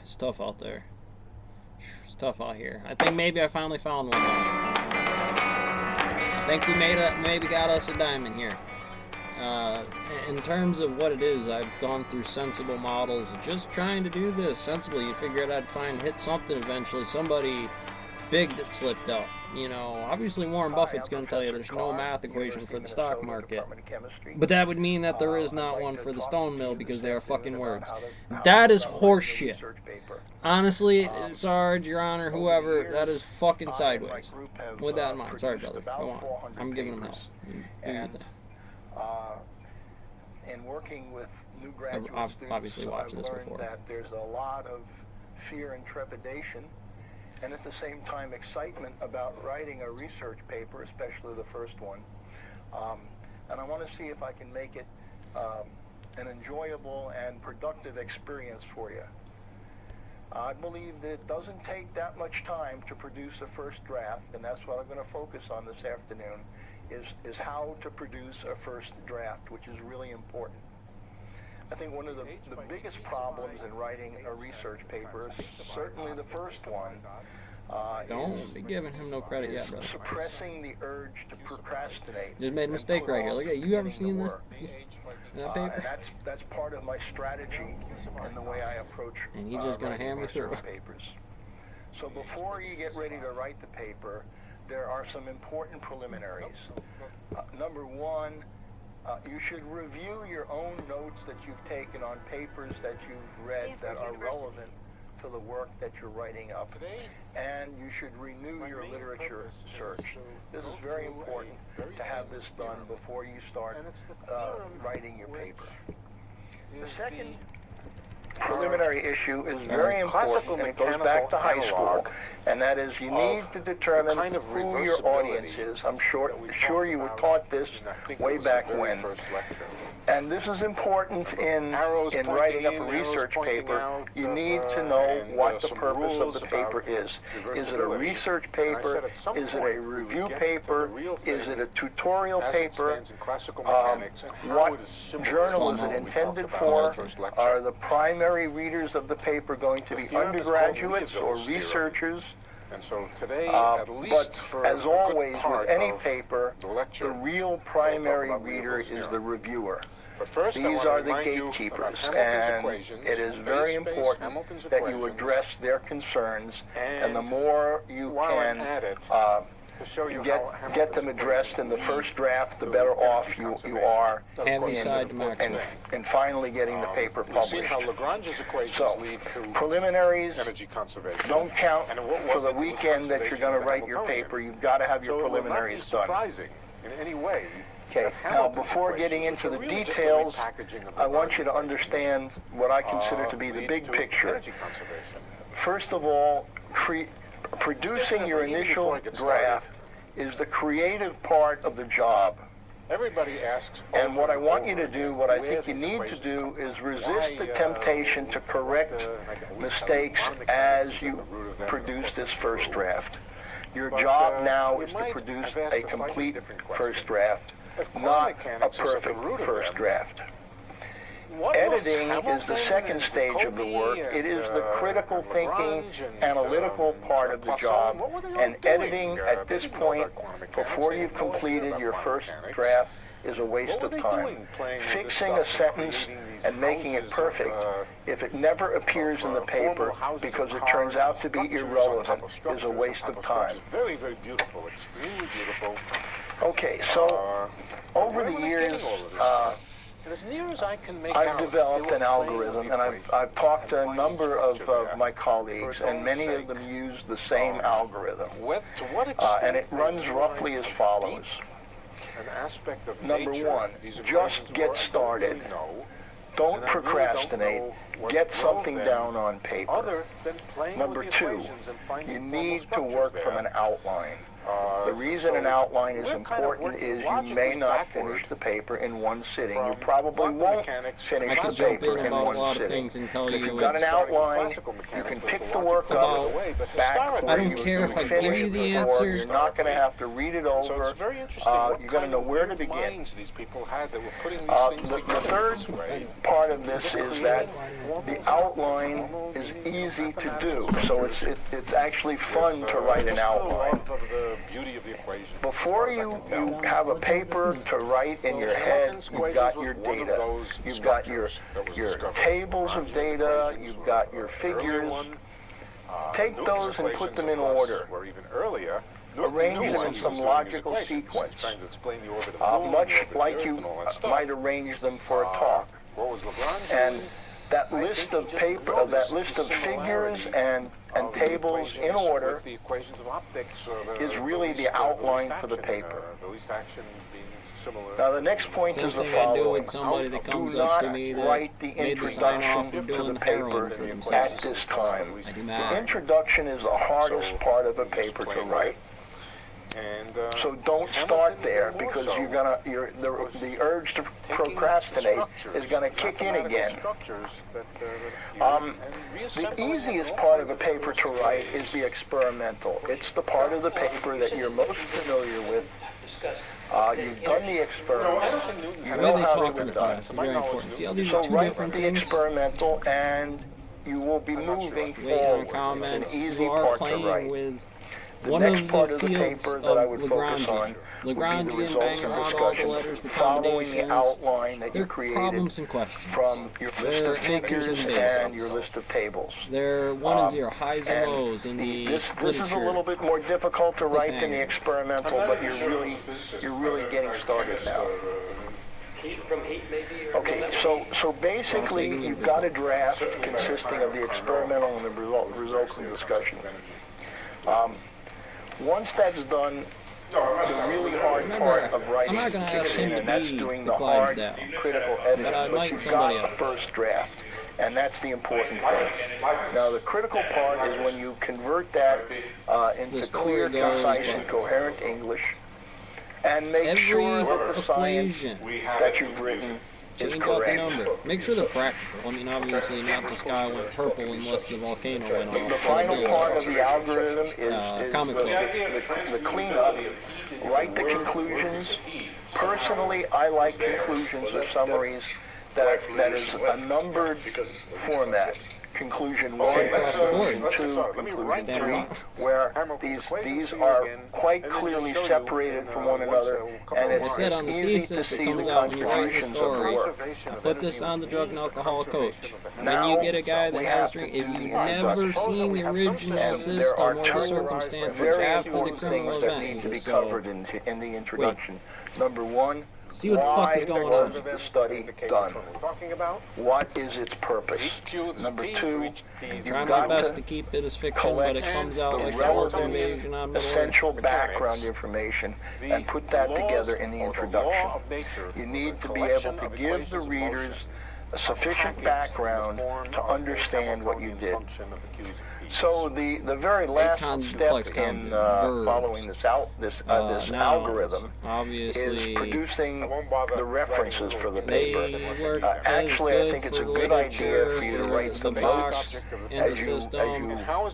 It's tough out there. It's tough out here. I think maybe I finally found one. I think we maybe got us a diamond here. In terms of what it is, I've gone through sensible models of just trying to do this sensibly. You figured I'd hit something eventually, somebody big that slipped up. You know, obviously Warren Buffett's going to tell you there's no math equation for the stock market. But that would mean that there is not one for the stone mill because they are fucking words. That is horseshit. Honestly, Sarge, Your Honor, whoever, that is fucking sideways. With that in mind. Sorry, brother. Go on. I'm giving him hell. Do your thing. In working with new graduate I've students, obviously watched this learned before. that there's a lot of fear and trepidation, and at the same time excitement about writing a research paper, especially the first one. And I want to see if I can make it an enjoyable and productive experience for you. I believe that it doesn't take that much time to produce a first draft, and that's what I'm going to focus on this afternoon, is how to produce a first draft, which is really important. I think one of the biggest problems in writing a research paper, certainly the first one, Don't be giving him no credit yet, brother. suppressing the urge to procrastinate. Just made a mistake right here. Look at you. Ever seen that? That paper? And that's part of my strategy and the way I approach And he's just gonna writing hand me through. research papers. So before you get ready to write the paper, there are some important preliminaries. Number one, you should review your own notes that you've taken on papers that you've read that are relevant to the work that you're writing up. And you should renew your literature search. This is very important to have this done before you start writing your paper. The second preliminary issue is very important, and it goes back to high school, and that is you need to determine who your audience is. I'm sure you were taught this way back when. And this is important in writing up a research paper. You need to know what the purpose of the paper is. Is it a research paper? Is it a review paper? Is it a tutorial paper? What journal is it intended for? Are the primary readers of the paper going to be undergraduates or researchers? And so today, but as always with any paper, the real primary reader is the reviewer. These are the gatekeepers, and it is very important that you address their concerns, and the more you can get them addressed in the first draft, the better off you are in finally getting the paper published. So, preliminaries don't count for the weekend that you're going to write your paper. You've got to have your preliminaries done. In any way. Okay, now before getting into the details, I want you to understand what I consider to be the big picture. First of all, producing your initial draft is the creative part of the job. Everybody asks, and what I want you to do, what I think you need to do, is resist the temptation to correct mistakes as you produce this first draft. Your job now is to produce a complete first draft, not a perfect first draft. Editing is the second stage of the work. It is the critical thinking, analytical part of the job. And editing at this point, before you've completed your first draft, is a waste of time. Fixing a sentence and making it perfect, if it never appears in the paper because it turns out to be irrelevant, is a waste of time. Very, very beautiful, extremely beautiful. Okay, so over the years, I've developed an algorithm, and I've talked to a number of my colleagues, and many of them use the same algorithm. And it runs roughly as follows. Number one, just get started. Don't procrastinate. Get something down on paper. Number two, you need to work from an outline. The reason an outline is we're kind of important working is you logically may not backward finish the paper in one sitting. You from probably quantum won't mechanics to finish I the could jump paper in in about a one lot of sitting. things and tell If you you've got an it's outline, classical you mechanics can with pick the the logic work out up of the way, but back historically, where I don't you care if I finished give you the before. answer. You're not going to have to read it over. So it's very interesting. What You're going to kind know of where to weird begin. minds these people had that were putting these things The together third this way. part of this is that the outline is easy to do. So it's actually fun to write an outline. Of the beauty of the equation. Before you have a paper to write in your head, you've got your data. You've got your tables of data, you've got your figures. Take those and put them in order. Or even earlier, Arrange them in some logical sequence, much like you might arrange them for a talk. What was LeBron And doing? that list of paper, that list of figures and tables in order The equations of optics is really the outline for the paper. The least action being similar. Now the next point Same is the thing I do following. with somebody that comes Do up to not me that write the made the sign off introduction of to doing the heroin paper for at themselves. this time. I do The not. introduction is the hardest part of a paper to write. And, So don't start there because the urge to procrastinate is going to kick in again. The easiest part of a paper to write is the experimental. It's the part of the paper that you're most familiar with. You've done the experiment. You The way know they how talk they in were the done. class is very important. See, all these So are two write different the things. experimental and you will be moving Wait on forward. comments. It's an easy You are part to playing wait. with The one next of part the of the fields paper of that I would focus on Lagrangian. would be the Lagrangian results banging of around all the discussion, letters, the following the combinations. outline that you They're created problems and questions. from your list They're of answers figures and and basics. your list of tables. They're 1 and 0, highs and And lows in the this literature. is a little bit more difficult to write than the Cliffhanger. experimental, but you're really getting started now. Okay, so basically you've got a draft consisting of the experimental and the results of the discussion. Once that's done, the really hard part of writing I'm not gonna kicks ask him in, to and that's be doing the the hard, Clydesdale, critical editing. but I But might you've somebody got a else. first draft, and that's the important thing. Now, the critical part is when you convert that The into story clear, goes concise, like and coherent English, and make sure that the science equation. that you've written is Change out the correct. number. Make sure they're practical. I mean, obviously not the sky went purple unless the volcano went off. The final part of the algorithm is comic book. the cleanup. Write the conclusions. Personally, I like conclusions or summaries that is a numbered format. Conclusion 1, conclusion 2, conclusion 3, where these are quite clearly separated from one another, and it's Said on the easy to thesis, it see the comes out when you write the contributions of the story. work. I put this on the drug and alcohol coach. When Now, you get a guy that we has have to drink, do if you've the never introduction. seen the original And there system are or the two circumstances very after the important criminal things that need to be event, so covered in the introduction. Number one, see what the fuck is going on. was the study done? Talking about What is its purpose? HQ, there's Number P two, for each D. you've Try my got best to to keep it as fiction, but it collect comes out the like Howard relevant, Invasion on Middle Earth. essential Mechanics, background information the and put that laws together in the or the introduction. law of nature, You need the to be collection able to of give the equations of readers motion, a sufficient packaged in the background form to of a understand what you Hamiltonian did. function of the Q's and P's. So the very last complex step in verbs. following this Nouns, algorithm obviously, is producing the references for the they paper. work Actually, I think it's a good idea for you to write the the box notes in as the you system.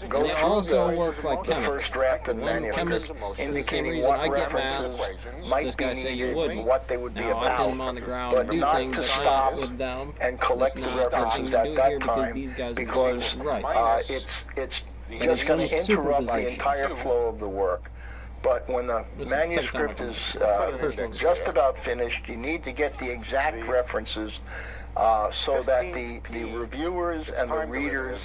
go And they through also work like the chemists. first draft of the When manuscript, chemists, for the same indicating reason what I get references mad, might this be guy say you needed, wouldn't. what they would be Now, I put them about. on the ground But and do not things to that stop with them. and collect It's the not the references thing to at do that here because time these guys are because doing it right. it's And just it's going to in interrupt the superposition. entire flow of the work. But when the This is the second manuscript time I is come in. First one's just about finished, you need to get the exact references so that the reviewers and the readers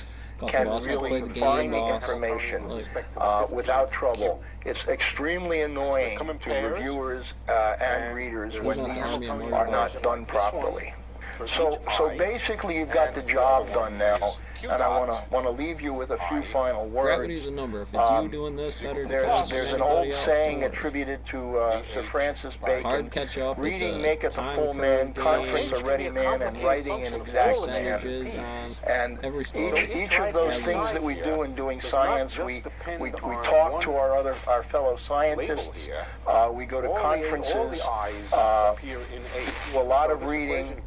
can boss, I really played the game, find the boss. information Look. without trouble. It's extremely annoying come in to pairs, reviewers and readers when not the these army I'm worried are about. not done properly. For So each eye, basically you've got the job done now. and I want to leave you with a few final Gravity's words. a number. If it's you doing this better than There's an anybody old else, saying so what? attributed to Sir Francis Bacon, Hard catch up. reading It's a maketh a time full man, curve conference game. a ready man, and writing an exact man. Percentages on And every story. each of those has things a- that we do in doing science, we talk to our fellow scientists, we go to conferences, do a lot of reading,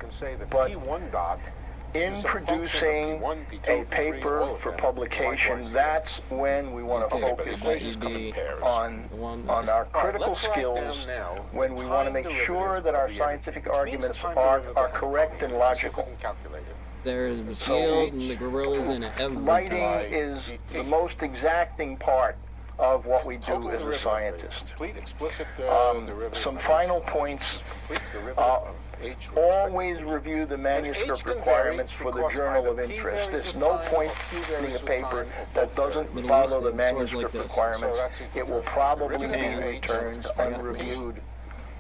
but in producing a paper for publication, that's when we want to focus on our critical skills, when we want to make sure that our scientific arguments are correct and logical. There's the field and the gorillas in it every Writing time. is the most exacting part of what we do as a scientist. Some final points. Always review the manuscript requirements for the journal of interest. There's no point in a paper that doesn't follow the manuscript requirements. It will probably be returned unreviewed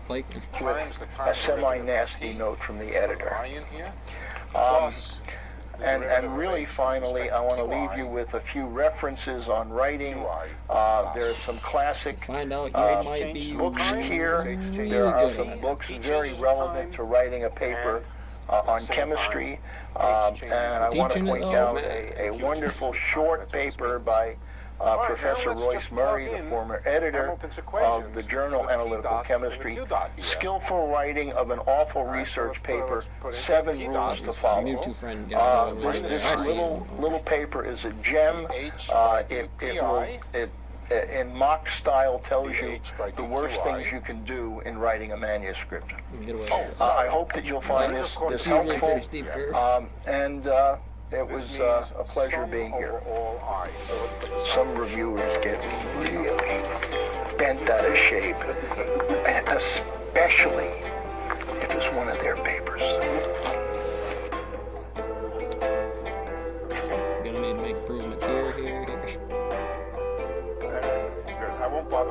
Like, with a semi-nasty note from the editor. And really, finally, I want to leave you with a few references on writing. There are some classic find out you might be books here. really There are good some at it. books very relevant to writing a paper on chemistry. And I want to Teaching it point all, out man. a wonderful short paper by Professor Royce Murray, the former editor of the journal Analytical Chemistry. Skillful writing of an awful research paper, 7 rules to New follow. two friend guy. This little paper is a gem. It in mock style tells you the worst things you can do in writing a manuscript. Get away with it. I hope that you'll find this helpful, Steve Kerr. and it was a pleasure being here. Some reviewers get really bent out of shape, especially if it's one of their papers.